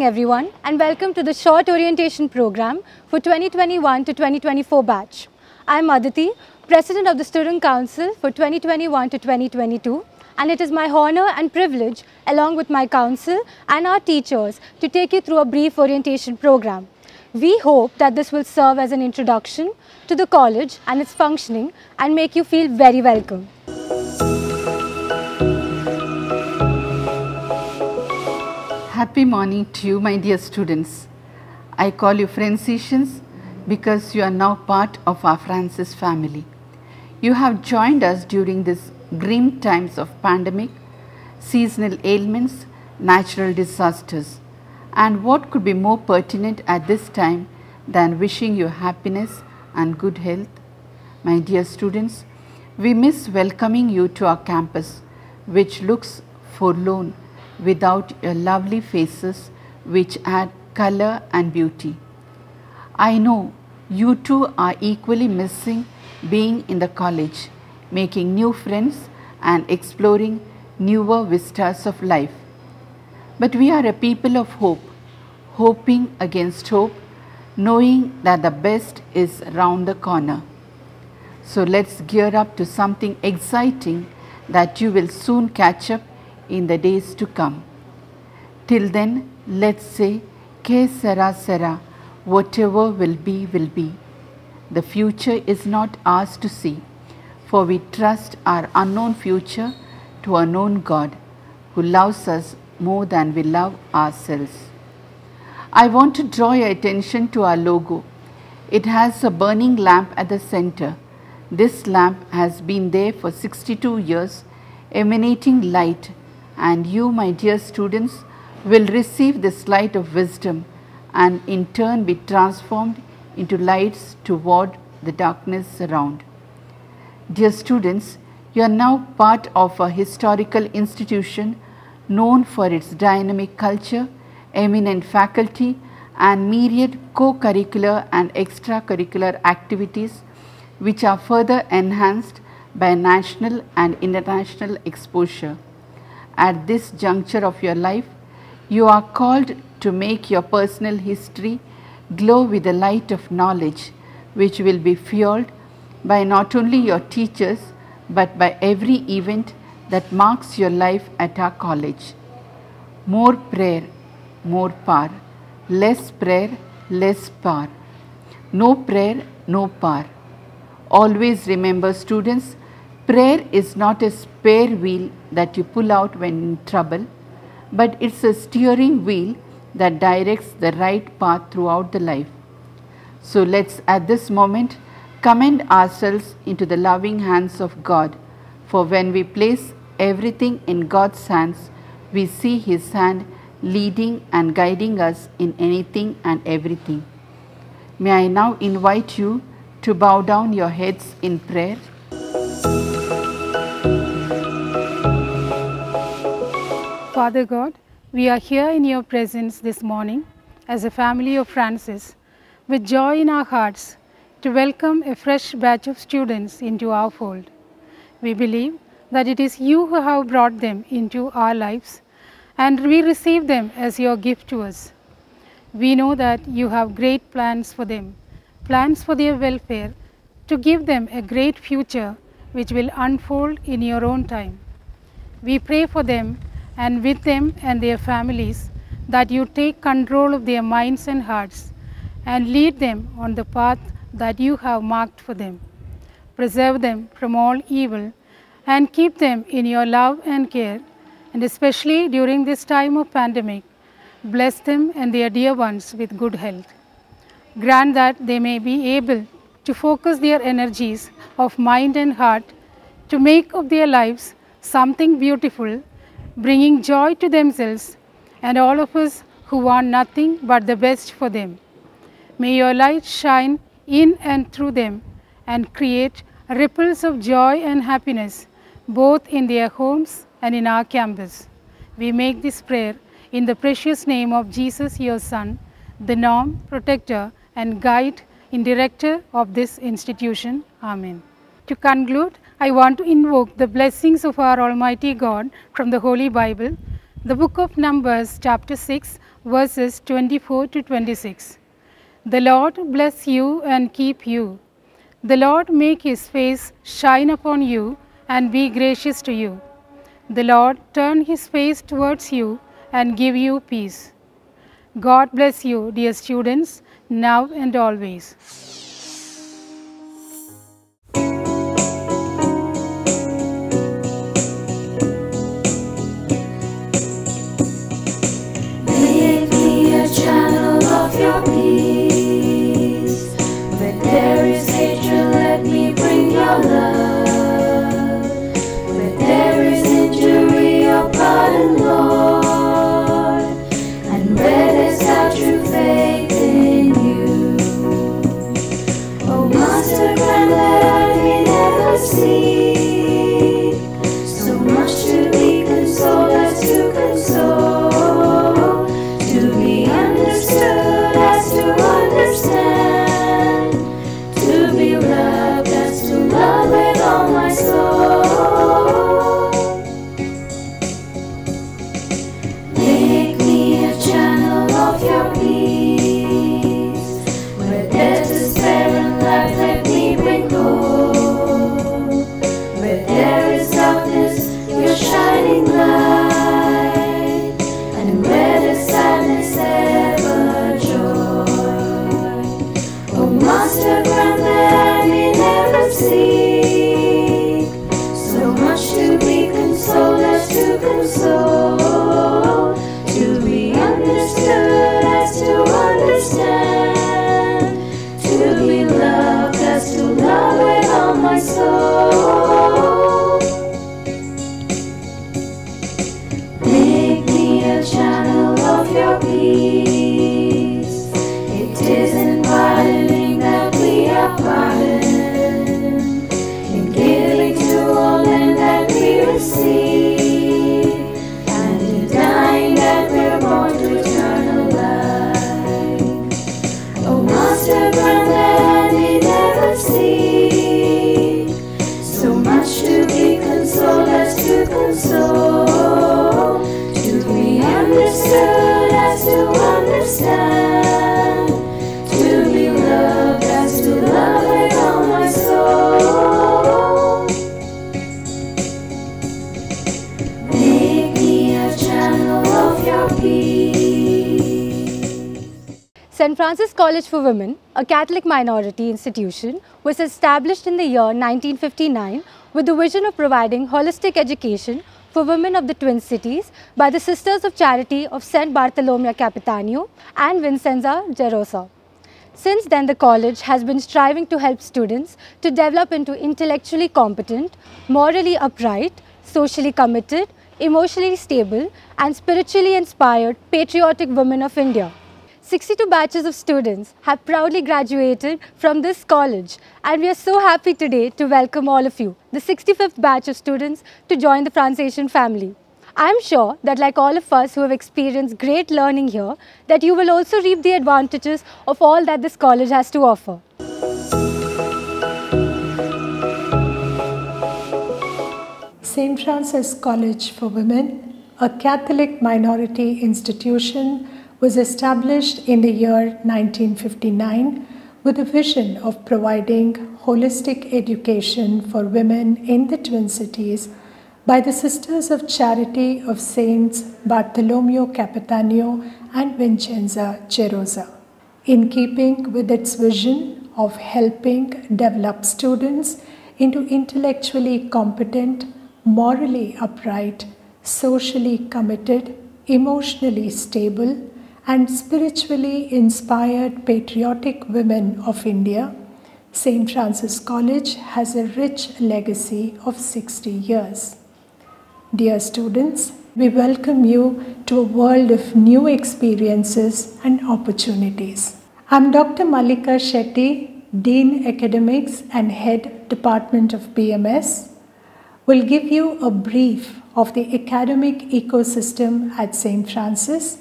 morning everyone and welcome to the short orientation program for 2021 to 2024 batch. I am Aditi, President of the Student Council for 2021 to 2022, and it is my honor and privilege along with my council and our teachers to take you through a brief orientation program. We hope that this will serve as an introduction to the college and its functioning and make you feel very welcome. Happy morning to you, my dear students. I call you Francesians because you are now part of our Francis family. You have joined us during these grim times of pandemic, seasonal ailments, natural disasters. And what could be more pertinent at this time than wishing you happiness and good health? My dear students, we miss welcoming you to our campus, which looks forlorn without your lovely faces which add color and beauty. I know you too are equally missing being in the college, making new friends and exploring newer vistas of life. But we are a people of hope, hoping against hope, knowing that the best is round the corner. So let's gear up to something exciting that you will soon catch up in the days to come. Till then, let's say, que sera sera, whatever will be, will be. The future is not ours to see, for we trust our unknown future to a known God who loves us more than we love ourselves. I want to draw your attention to our logo. It has a burning lamp at the center. This lamp has been there for 62 years, emanating light, and you, my dear students, will receive this light of wisdom and in turn be transformed into lights toward the darkness around. Dear students, you are now part of a historical institution known for its dynamic culture, eminent faculty, and myriad co-curricular and extracurricular activities which are further enhanced by national and international exposure. At this juncture of your life, you are called to make your personal history glow with the light of knowledge, which will be fueled by not only your teachers but by every event that marks your life at our college. More prayer, more power. Less prayer, less power. No prayer, no power. Always remember, students, prayer is not a spare wheel that you pull out when in trouble, but it's a steering wheel that directs the right path throughout the life. So let's at this moment commend ourselves into the loving hands of God, for when we place everything in God's hands, we see His hand leading and guiding us in anything and everything. May I now invite you to bow down your heads in prayer. Father God, we are here in your presence this morning as a family of Francis with joy in our hearts to welcome a fresh batch of students into our fold. We believe that it is you who have brought them into our lives and we receive them as your gift to us. We know that you have great plans for them, plans for their welfare, to give them a great future which will unfold in your own time. We pray for them and with them and their families that you take control of their minds and hearts and lead them on the path that you have marked for them. Preserve them from all evil and keep them in your love and care, and especially during this time of pandemic, bless them and their dear ones with good health. Grant that they may be able to focus their energies of mind and heart to make of their lives something beautiful, bringing joy to themselves and all of us who want nothing but the best for them. May your light shine in and through them and create ripples of joy and happiness both in their homes and in our campus. We make this prayer in the precious name of Jesus, your Son, the norm, protector and guide and director of this institution. Amen. To conclude, I want to invoke the blessings of our Almighty God from the Holy Bible The book of Numbers, chapter 6, verses 24 to 26. The Lord bless you and keep you. The Lord make his face shine upon you and be gracious to you. The Lord turn his face towards you and give you peace. God bless you, dear students, now and always. Make me a channel of your peace. Where there is hatred, let me bring your love. Where there is injury, your pardon, Lord. And where there's doubt, true faith in you. Oh, Master, grant that I may never see so much to be consoled as to console, to be understood as to understand, to be loved as to love with all my soul. Make me a channel of your peace. Where there's despair and life, let me bring hope. Where there is darkness, your shining light. And where there's sadness, ever joy. Oh, Master, grant that I may never seek so much to be consoled as to console, to be understood as to understand, to be loved as to love with all my soul. Make me a channel of your peace. It is in pardoning that we are pardoned, in giving to all men that we receive, and in dying that we're born to eternal life. Oh, Master, grant that I may never see so much to be consoled as to console, to be understood as to understand, to be loved as to love with all my soul. Make me a channel of your peace. St. Francis College for Women, a Catholic minority institution, was established in the year 1959 with the vision of providing holistic education for women of the Twin Cities by the Sisters of Charity of St. Bartolomeo Capitanio and Vincenza Gerosa. Since then, the college has been striving to help students to develop into intellectually competent, morally upright, socially committed, emotionally stable, and spiritually inspired patriotic women of India. 62 batches of students have proudly graduated from this college, and we are so happy today to welcome all of you, the 65th batch of students, to join the Franciation family. I am sure that like all of us who have experienced great learning here, that you will also reap the advantages of all that this college has to offer. St. Francis College for Women, a Catholic minority institution, was established in the year 1959 with a vision of providing holistic education for women in the Twin Cities by the Sisters of Charity of Saints Bartolomeo Capitanio and Vincenza Gerosa. In keeping with its vision of helping develop students into intellectually competent, morally upright, socially committed, emotionally stable, and spiritually inspired patriotic women of India, St. Francis College has a rich legacy of 60 years. Dear students, we welcome you to a world of new experiences and opportunities. I'm Dr. Mallika Shetty, Dean Academics and Head Department of BMS, will give you a brief of the academic ecosystem at St. Francis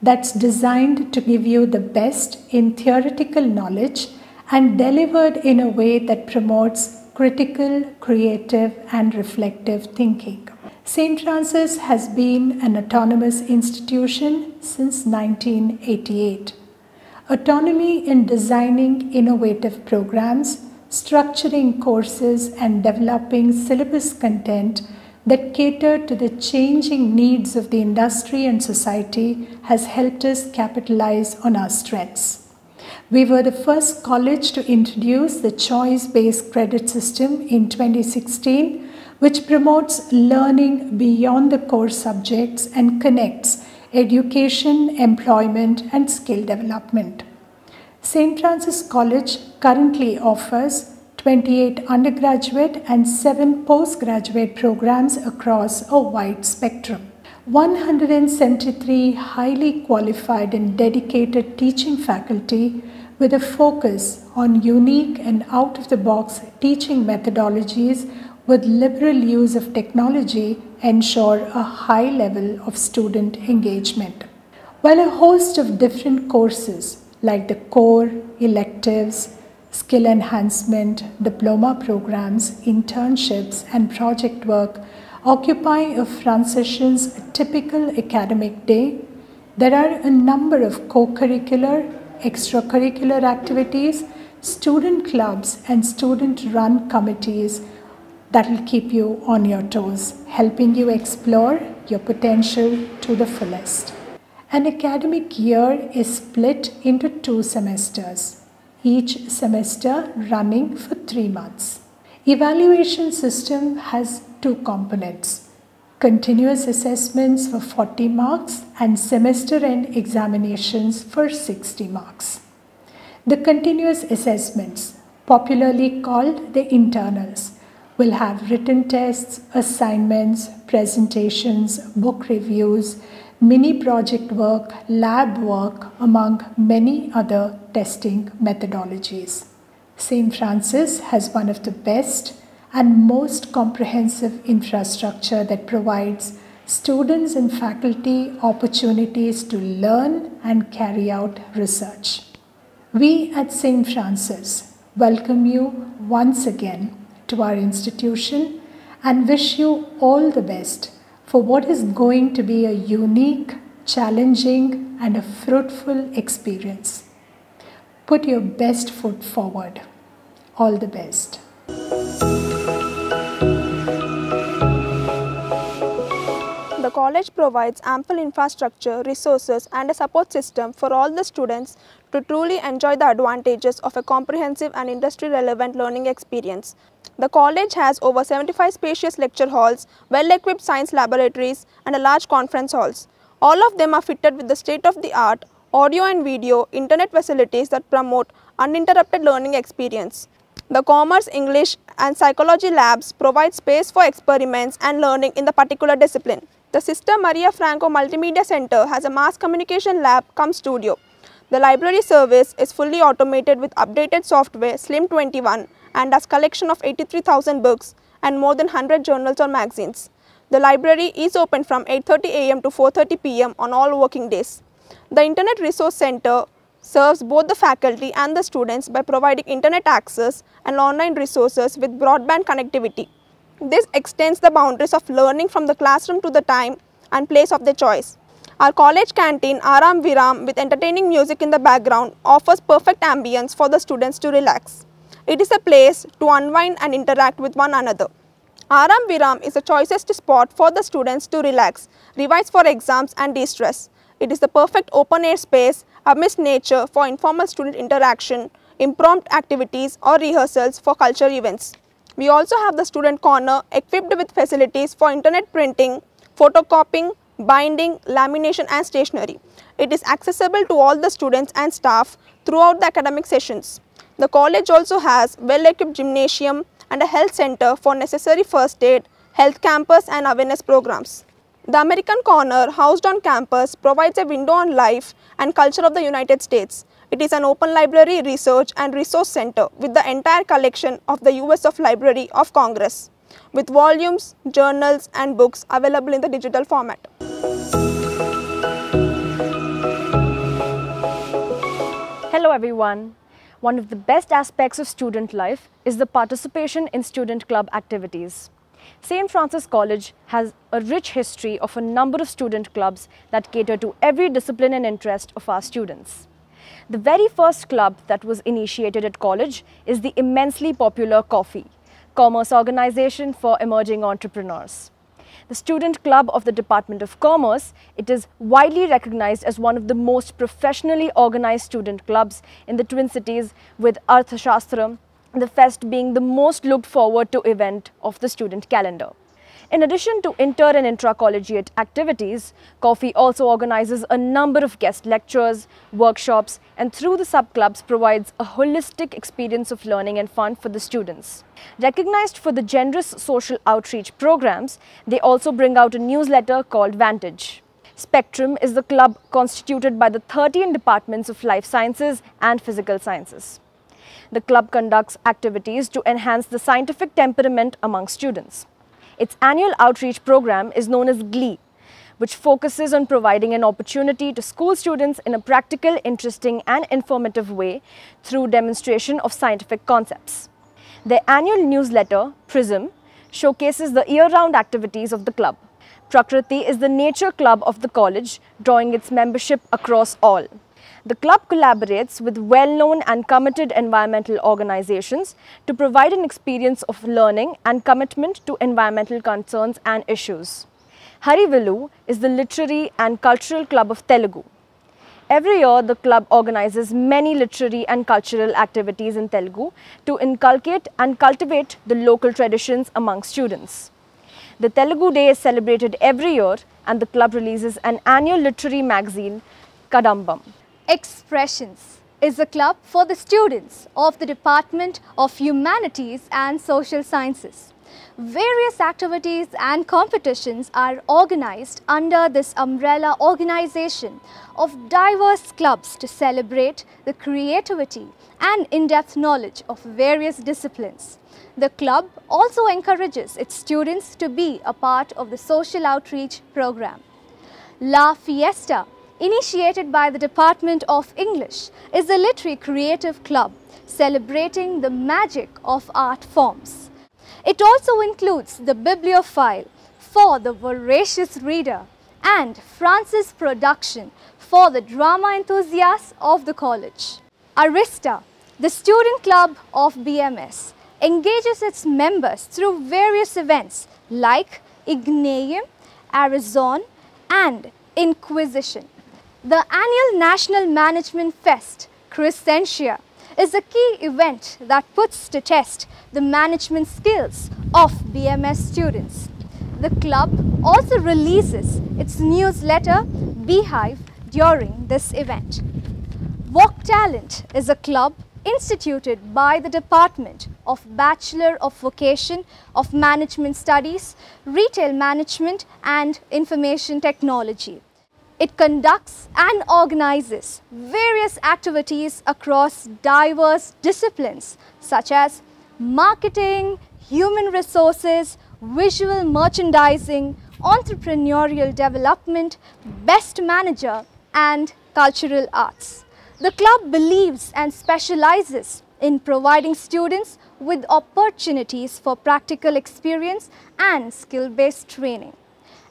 that's designed to give you the best in theoretical knowledge and delivered in a way that promotes critical, creative, and reflective thinking. St. Francis has been an autonomous institution since 1988. Autonomy in designing innovative programs, structuring courses, and developing syllabus content that cater to the changing needs of the industry and society has helped us capitalize on our strengths. We were the first college to introduce the choice-based credit system in 2016, which promotes learning beyond the core subjects and connects education, employment, and skill development. St. Francis College currently offers 28 undergraduate and 7 postgraduate programs across a wide spectrum. 173 highly qualified and dedicated teaching faculty with a focus on unique and out-of-the-box teaching methodologies with liberal use of technology ensure a high level of student engagement. While a host of different courses like the core, electives, skill enhancement, diploma programs, internships, and project work occupy a Franciscan's typical academic day, there are a number of co-curricular, extracurricular activities, student clubs, and student-run committees that will keep you on your toes, helping you explore your potential to the fullest. An academic year is split into 2 semesters, each semester running for 3 months. Evaluation system has 2 components, continuous assessments for 40 marks and semester-end examinations for 60 marks. The continuous assessments, popularly called the internals, will have written tests, assignments, presentations, book reviews, mini project work, lab work, among many other testing methodologies. St. Francis has one of the best and most comprehensive infrastructure that provides students and faculty opportunities to learn and carry out research. We at St. Francis welcome you once again to our institution and wish you all the best for what is going to be a unique, challenging, and a fruitful experience. Put your best foot forward. All the best. The college provides ample infrastructure, resources, and a support system for all the students to truly enjoy the advantages of a comprehensive and industry-relevant learning experience. The college has over 75 spacious lecture halls, well-equipped science laboratories, and a large conference halls. All of them are fitted with the state-of-the-art audio and video internet facilities that promote uninterrupted learning experience. The Commerce, English, and Psychology labs provide space for experiments and learning in the particular discipline. The Sister Maria Franco Multimedia Center has a mass communication lab cum studio. The library service is fully automated with updated software SLIM21 and has collection of 83,000 books and more than 100 journals or magazines. The library is open from 8:30 a.m. to 4:30 p.m. on all working days. The Internet Resource Center serves both the faculty and the students by providing internet access and online resources with broadband connectivity. This extends the boundaries of learning from the classroom to the time and place of their choice. Our college canteen, Aram Viram, with entertaining music in the background, offers perfect ambience for the students to relax. It is a place to unwind and interact with one another. Aram Viram is the choicest spot for the students to relax, revise for exams, and de-stress. It is the perfect open-air space amidst nature for informal student interaction, impromptu activities, or rehearsals for culture events. We also have the student corner equipped with facilities for internet printing, photocopying, binding, lamination, and stationery. It is accessible to all the students and staff throughout the academic sessions. The college also has well-equipped gymnasium and a health center for necessary first aid, health campus, and awareness programs. The American Corner, housed on campus, provides a window on life and culture of the United States. It is an open library, research, and resource center with the entire collection of the US Library of Congress, with volumes, journals, and books available in the digital format. Hello everyone. One of the best aspects of student life is the participation in student club activities. St. Francis College has a rich history of a number of student clubs that cater to every discipline and interest of our students. The very first club that was initiated at college is the immensely popular COFFEE, Commerce Organization for Emerging Entrepreneurs. The student club of the Department of Commerce, it is widely recognized as one of the most professionally organized student clubs in the Twin Cities, with Arthashastra, the fest being the most looked forward to event of the student calendar. In addition to inter and intra-collegiate activities, COFFEE also organizes a number of guest lectures, workshops, and through the sub-clubs provides a holistic experience of learning and fun for the students. Recognized for the generous social outreach programs, they also bring out a newsletter called Vantage. Spectrum is the club constituted by the 13 departments of life sciences and physical sciences. The club conducts activities to enhance the scientific temperament among students. Its annual outreach program is known as GLEE, which focuses on providing an opportunity to school students in a practical, interesting and informative way through demonstration of scientific concepts. Their annual newsletter, Prism, showcases the year-round activities of the club. Prakriti is the nature club of the college, drawing its membership across all. The club collaborates with well-known and committed environmental organizations to provide an experience of learning and commitment to environmental concerns and issues. Harivilu is the literary and cultural club of Telugu. Every year, the club organizes many literary and cultural activities in Telugu to inculcate and cultivate the local traditions among students. The Telugu Day is celebrated every year, and the club releases an annual literary magazine, Kadambam. Expressions is a club for the students of the Department of Humanities and Social Sciences. Various activities and competitions are organized under this umbrella organization of diverse clubs to celebrate the creativity and in-depth knowledge of various disciplines. The club also encourages its students to be a part of the social outreach program. La Fiesta, initiated by the Department of English, is a literary creative club celebrating the magic of art forms. It also includes the Bibliophile for the voracious reader and Francis Production for the drama enthusiasts of the college. Arista, the student club of BMS, engages its members through various events like Igneum, Arizon and Inquisition. The annual National Management Fest, Crescentia, is a key event that puts to test the management skills of BMS students. The club also releases its newsletter, Beehive, during this event. Walk Talent is a club instituted by the Department of Bachelor of Vocation of Management Studies, Retail Management and Information Technology. It conducts and organizes various activities across diverse disciplines such as marketing, human resources, visual merchandising, entrepreneurial development, best manager and cultural arts. The club believes and specializes in providing students with opportunities for practical experience and skill-based training.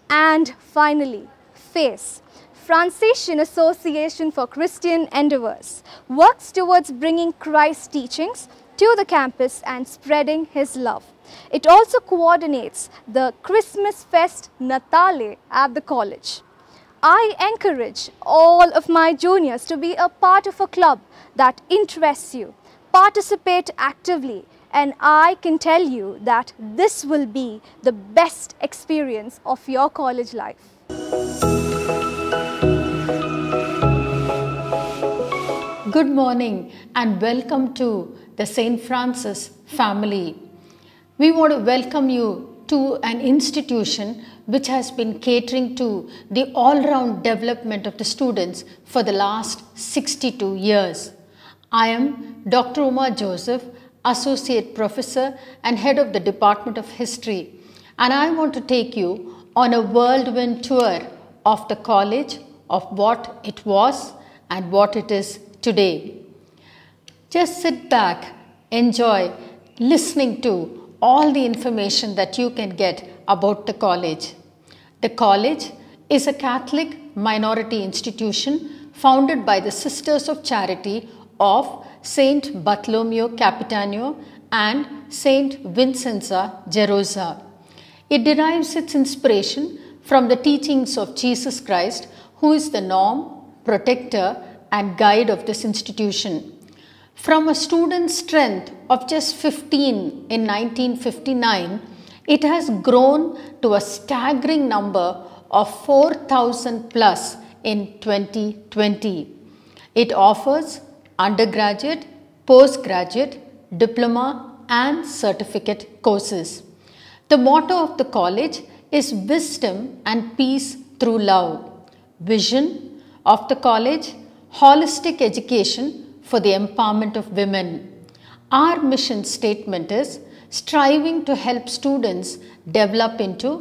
And finally, FACE, Franciscan Association for Christian Endeavors, works towards bringing Christ's teachings to the campus and spreading His love. It also coordinates the Christmas Fest Natale at the college. I encourage all of my juniors to be a part of a club that interests you. Participate actively, and I can tell you that this will be the best experience of your college life. Good morning and welcome to the St. Francis family. We want to welcome you to an institution which has been catering to the all-round development of the students for the last 62 years. I am Dr. Uma Joseph, Associate Professor and Head of the Department of History, and I want to take you on a whirlwind tour of the college, of what it was and what it is today. Just sit back, enjoy listening to all the information that you can get about the college. The college is a Catholic minority institution founded by the Sisters of Charity of Saint Bartholomew Capitano and Saint Vincenza Gerosa. It derives its inspiration from the teachings of Jesus Christ, who is the norm, protector, and guide of this institution. From a student strength of just 15 in 1959, it has grown to a staggering number of 4,000 plus in 2020. It offers undergraduate, postgraduate, diploma, and certificate courses. The motto of the college is Wisdom and Peace Through Love. Vision of the college: holistic education for the empowerment of women. Our mission statement is striving to help students develop into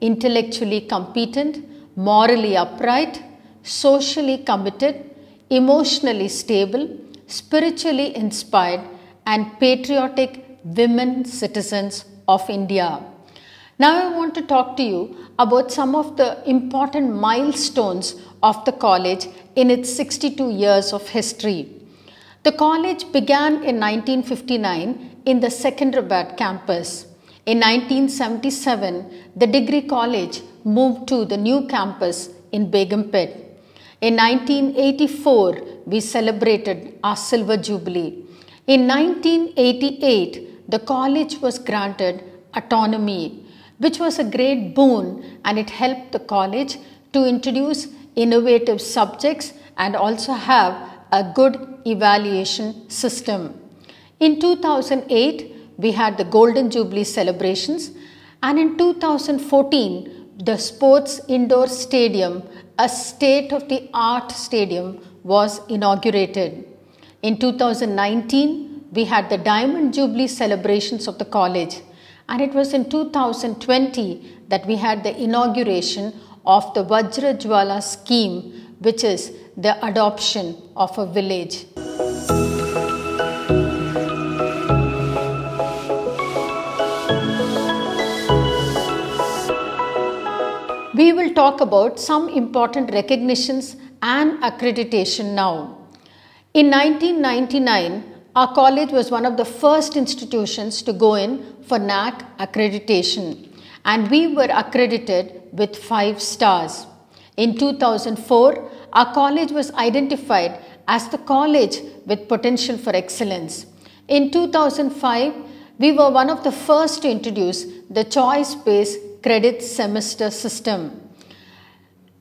intellectually competent, morally upright, socially committed, emotionally stable, spiritually inspired, and patriotic women citizens of India. Now I want to talk to you about some of the important milestones of the college in its 62 years of history. The college began in 1959 in the Secunderabad campus. In 1977, the degree college moved to the new campus in Begumpet. In 1984, we celebrated our silver jubilee. In 1988, the college was granted autonomy, which was a great boon, and it helped the college to introduce innovative subjects and also have a good evaluation system. In 2008, we had the Golden Jubilee celebrations, and in 2014, the Sports Indoor Stadium, a state-of-the-art stadium, was inaugurated. In 2019, we had the Diamond Jubilee celebrations of the college. And it was in 2020 that we had the inauguration of the Vajra Jwala scheme, which is the adoption of a village. We will talk about some important recognitions and accreditation now. In 1999, our college was one of the first institutions to go in for NAAC accreditation, and we were accredited with 5 stars. In 2004, our college was identified as the college with potential for excellence. In 2005, we were one of the first to introduce the choice-based credit semester system.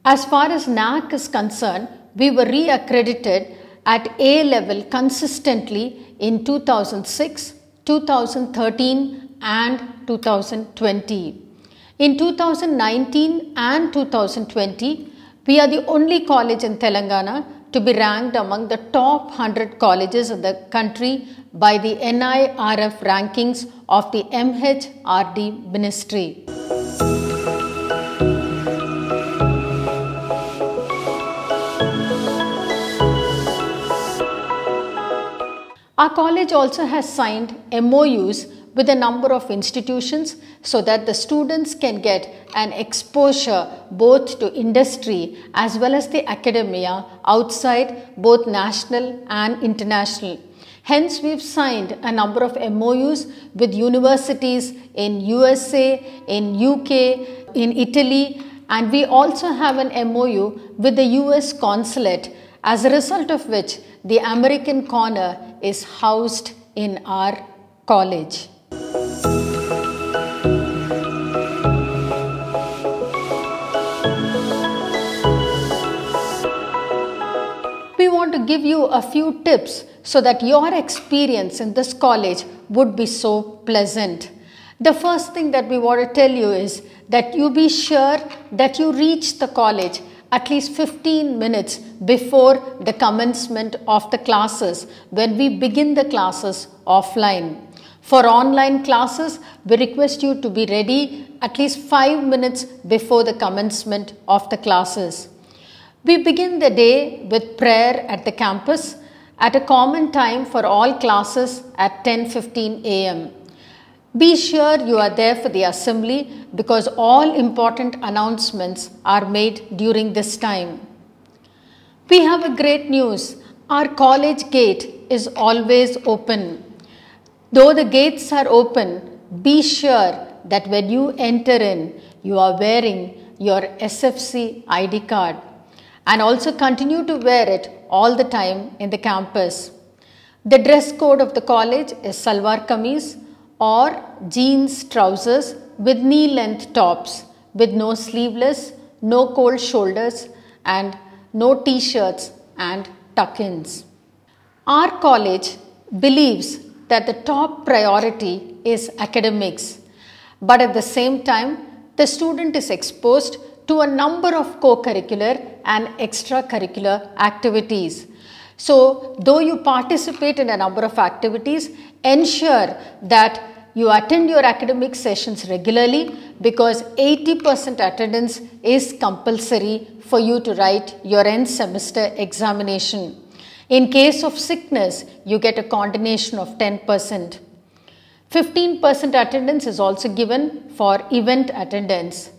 As far as NAAC is concerned, we were re-accredited at A level consistently in 2006, 2013 and 2020. In 2019 and 2020, we are the only college in Telangana to be ranked among the top 100 colleges in the country by the NIRF rankings of the MHRD Ministry. Our college also has signed MOUs with a number of institutions so that the students can get an exposure both to industry as well as the academia outside both national and international. Hence, we've signed a number of MOUs with universities in USA, in UK, in Italy, and we also have an MOU with the US consulate, as a result of which the American corner is housed in our college. We want to give you a few tips so that your experience in this college would be so pleasant. The first thing that we want to tell you is that you be sure that you reach the college at least 15 minutes before the commencement of the classes when we begin the classes offline. For online classes, we request you to be ready at least 5 minutes before the commencement of the classes. We begin the day with prayer at the campus at a common time for all classes at 10:15 a.m. Be sure you are there for the assembly because all important announcements are made during this time. We have a great news. Our college gate is always open. Though the gates are open, be sure that when you enter in, you are wearing your SFC ID card and also continue to wear it all the time in the campus. The dress code of the college is salwar kameez or jeans trousers with knee length tops with no sleeveless, no cold shoulders and no t-shirts and tuck-ins. Our college believes that the top priority is academics, but at the same time, the student is exposed to a number of co-curricular and extracurricular activities. So, though you participate in a number of activities, ensure that you attend your academic sessions regularly because 80% attendance is compulsory for you to write your end semester examination. In case of sickness, you get a condonation of 10%. 15% attendance is also given for event attendance.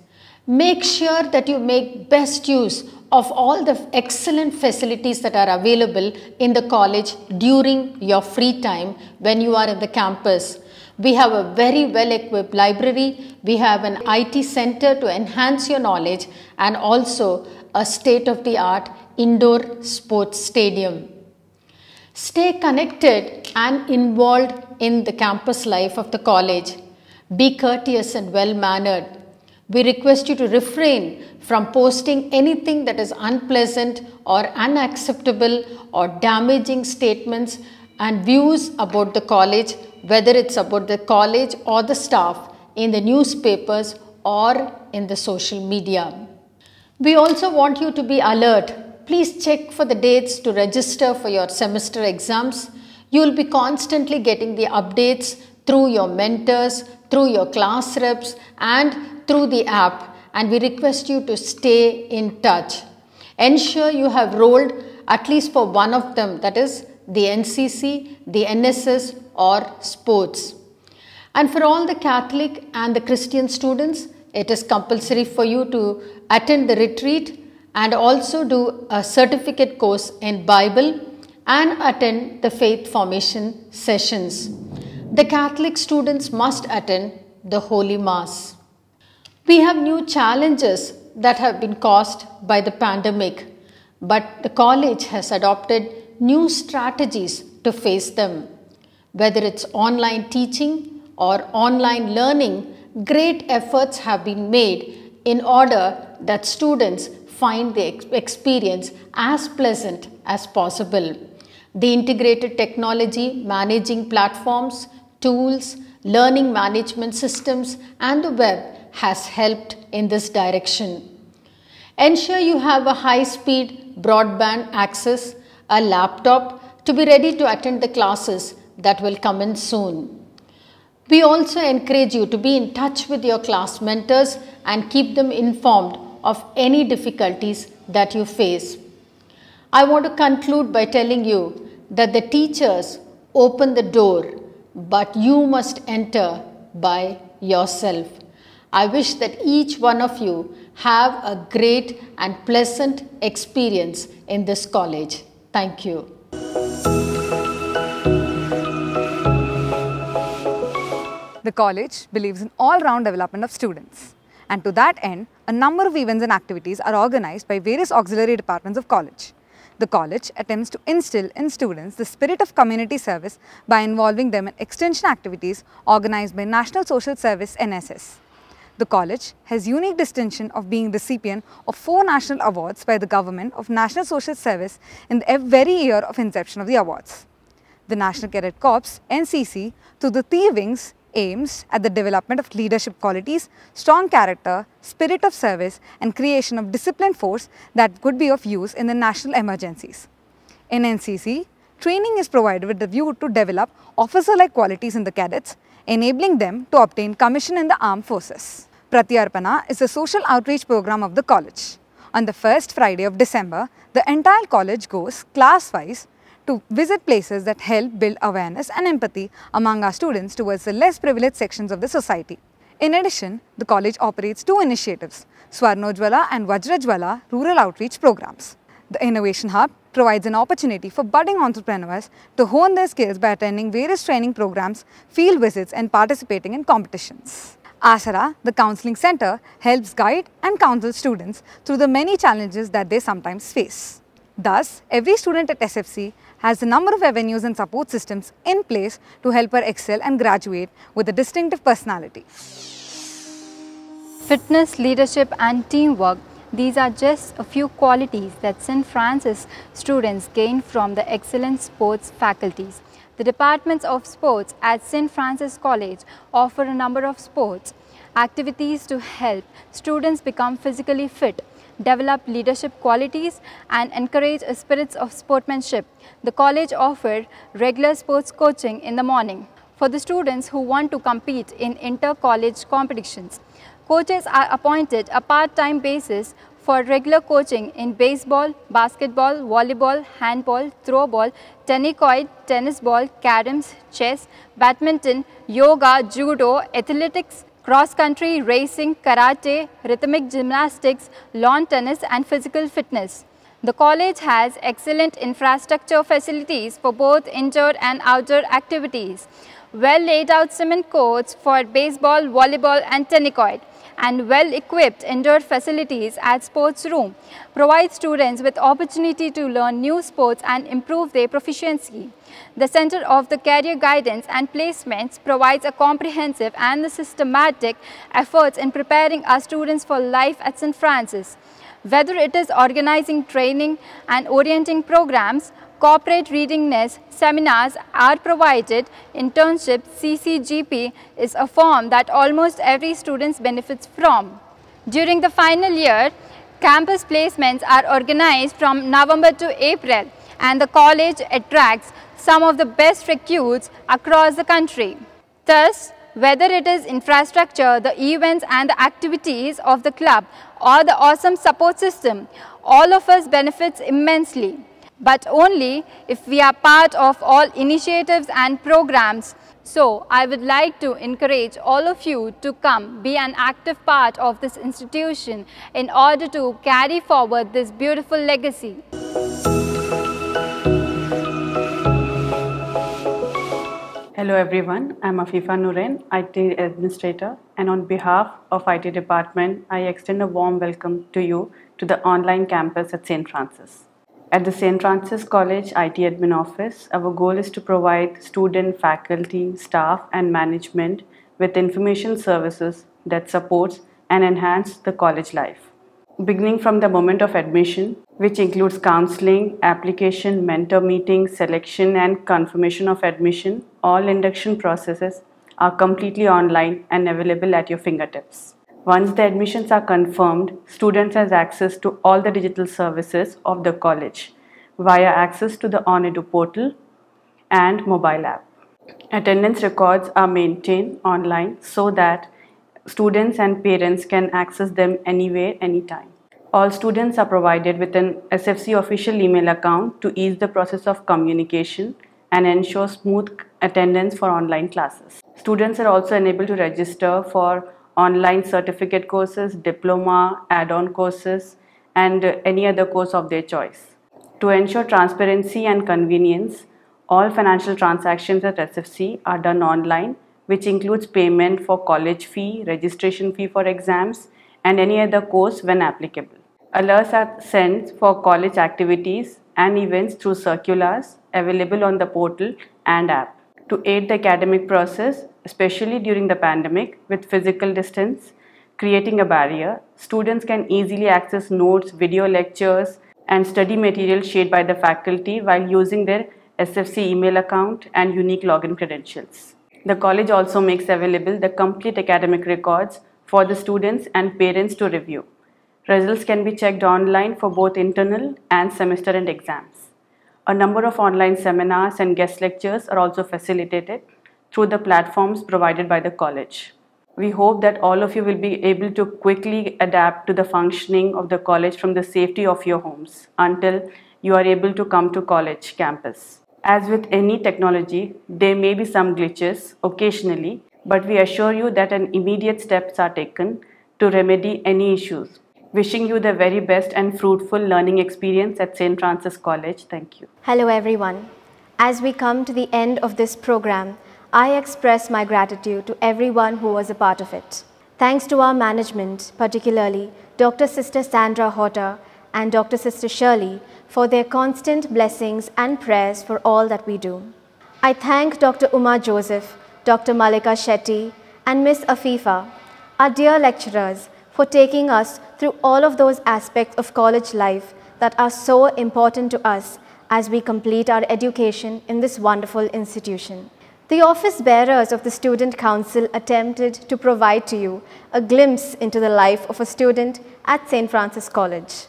Make sure that you make best use of all the excellent facilities that are available in the college during your free time when you are in the campus. We have a very well equipped library, we have an IT center to enhance your knowledge and also a state of the art indoor sports stadium. Stay connected and involved in the campus life of the college. Be courteous and well mannered. We request you to refrain from posting anything that is unpleasant or unacceptable or damaging statements and views about the college, whether it's about the college or the staff, in the newspapers or in the social media. We also want you to be alert. Please check for the dates to register for your semester exams. You will be constantly getting the updates through your mentors, through your class reps and through the app, and we request you to stay in touch. Ensure you have rolled at least for one of them, that is the NCC, the NSS or sports. And for all the Catholic and the Christian students, it is compulsory for you to attend the retreat and also do a certificate course in Bible and attend the faith formation sessions. The Catholic students must attend the Holy Mass. We have new challenges that have been caused by the pandemic, but the college has adopted new strategies to face them. Whether it's online teaching or online learning, great efforts have been made in order that students find the experience as pleasant as possible. The integrated technology, managing platforms, tools, learning management systems and the web has helped in this direction. Ensure you have a high-speed broadband access, a laptop to be ready to attend the classes that will come in soon. We also encourage you to be in touch with your class mentors and keep them informed of any difficulties that you face. I want to conclude by telling you that the teachers open the door, but you must enter by yourself. I wish that each one of you have a great and pleasant experience in this college. Thank you. The college believes in all-round development of students, and to that end, a number of events and activities are organized by various auxiliary departments of college. The college attempts to instill in students the spirit of community service by involving them in extension activities organized by National Social Service NSS. The college has unique distinction of being recipient of 4 national awards by the Government of National Social Service in the very year of inception of the awards. The National Cadet Corps NCC through the 3 wings aims at the development of leadership qualities, strong character, spirit of service and creation of disciplined force that could be of use in the national emergencies. In NCC, training is provided with the view to develop officer-like qualities in the cadets, enabling them to obtain commission in the armed forces. Pratyarpana is a social outreach program of the college. On the first Friday of December, the entire college goes class-wise to visit places that help build awareness and empathy among our students towards the less privileged sections of the society. In addition, the college operates two initiatives, Swarnojwala and Vajrajwala Rural Outreach Programs. The Innovation Hub provides an opportunity for budding entrepreneurs to hone their skills by attending various training programs, field visits and participating in competitions. Asara, the counseling center, helps guide and counsel students through the many challenges that they sometimes face. Thus, every student at SFC has a number of avenues and support systems in place to help her excel and graduate with a distinctive personality. Fitness, leadership and teamwork, these are just a few qualities that St. Francis students gain from the excellent sports faculties. The departments of sports at St. Francis College offer a number of sports activities to help students become physically fit, develop leadership qualities and encourage a spirit of sportsmanship. The college offers regular sports coaching in the morning for the students who want to compete in inter-college competitions. Coaches are appointed a part-time basis for regular coaching in baseball, basketball, volleyball, handball, throwball, tennis-court, tennis ball, caroms, chess, badminton, yoga, judo, athletics, cross-country, racing, karate, rhythmic gymnastics, lawn tennis and physical fitness. The college has excellent infrastructure facilities for both indoor and outdoor activities, well laid out cement courts for baseball, volleyball and tennis-court, and well-equipped indoor facilities at sports room provide students with opportunity to learn new sports and improve their proficiency. The Center of the Career Guidance and Placements provides a comprehensive and systematic efforts in preparing our students for life at St. Francis. Whether it is organizing training and orienting programs, corporate readiness seminars are provided, internship CCGP is a form that almost every student benefits from. During the final year, campus placements are organized from November to April and the college attracts some of the best recruits across the country. Thus, whether it is infrastructure, the events and the activities of the club or the awesome support system, all of us benefits immensely. But only if we are part of all initiatives and programs. So, I would like to encourage all of you to come, be an active part of this institution in order to carry forward this beautiful legacy. Hello everyone, I am Afifa Nuren, IT Administrator, and on behalf of IT Department, I extend a warm welcome to you to the online campus at St. Francis. At the St. Francis College IT Admin Office, our goal is to provide student, faculty, staff and management with information services that supports and enhance the college life. Beginning from the moment of admission, which includes counseling, application, mentor meetings, selection and confirmation of admission, all induction processes are completely online and available at your fingertips. Once the admissions are confirmed, students have access to all the digital services of the college via access to the OnEdu portal and mobile app. Attendance records are maintained online so that students and parents can access them anywhere, anytime. All students are provided with an SFC official email account to ease the process of communication and ensure smooth attendance for online classes. Students are also enabled to register for online certificate courses, diploma, add-on courses, and any other course of their choice. To ensure transparency and convenience, all financial transactions at SFC are done online, which includes payment for college fee, registration fee for exams, and any other course when applicable. Alerts are sent for college activities and events through circulars available on the portal and app. To aid the academic process, especially during the pandemic, with physical distance creating a barrier, students can easily access notes, video lectures, and study material shared by the faculty while using their SFC email account and unique login credentials. The college also makes available the complete academic records for the students and parents to review. Results can be checked online for both internal and semester end exams. A number of online seminars and guest lectures are also facilitated through the platforms provided by the college. We hope that all of you will be able to quickly adapt to the functioning of the college from the safety of your homes until you are able to come to college campus. As with any technology, there may be some glitches occasionally, but we assure you that an immediate steps are taken to remedy any issues. Wishing you the very best and fruitful learning experience at St. Francis College. Thank you. Hello everyone. As we come to the end of this program, I express my gratitude to everyone who was a part of it. Thanks to our management, particularly Dr. Sister Sandra Horta and Dr. Sister Shirley for their constant blessings and prayers for all that we do. I thank Dr. Uma Joseph, Dr. Malika Shetty and Miss Afifa, our dear lecturers, for taking us through all of those aspects of college life that are so important to us as we complete our education in this wonderful institution. The office bearers of the Student Council attempted to provide to you a glimpse into the life of a student at St. Francis College.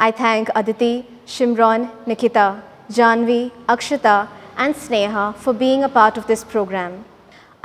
I thank Aditi, Shimron, Nikita, Janvi, Akshita and Sneha for being a part of this program.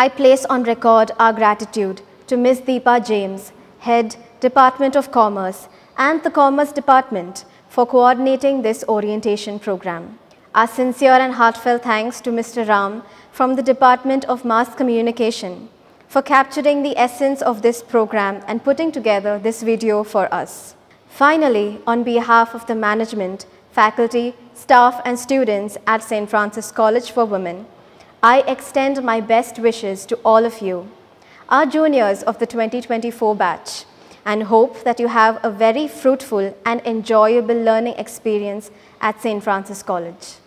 I place on record our gratitude to Ms. Deepa James, Head, Department of Commerce and the Commerce Department for coordinating this orientation program. Our sincere and heartfelt thanks to Mr. Ram from the Department of Mass Communication for capturing the essence of this program and putting together this video for us. Finally, on behalf of the management, faculty, staff and students at St. Francis College for Women, I extend my best wishes to all of you, our juniors of the 2024 batch, and hope that you have a very fruitful and enjoyable learning experience at St. Francis College.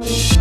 you.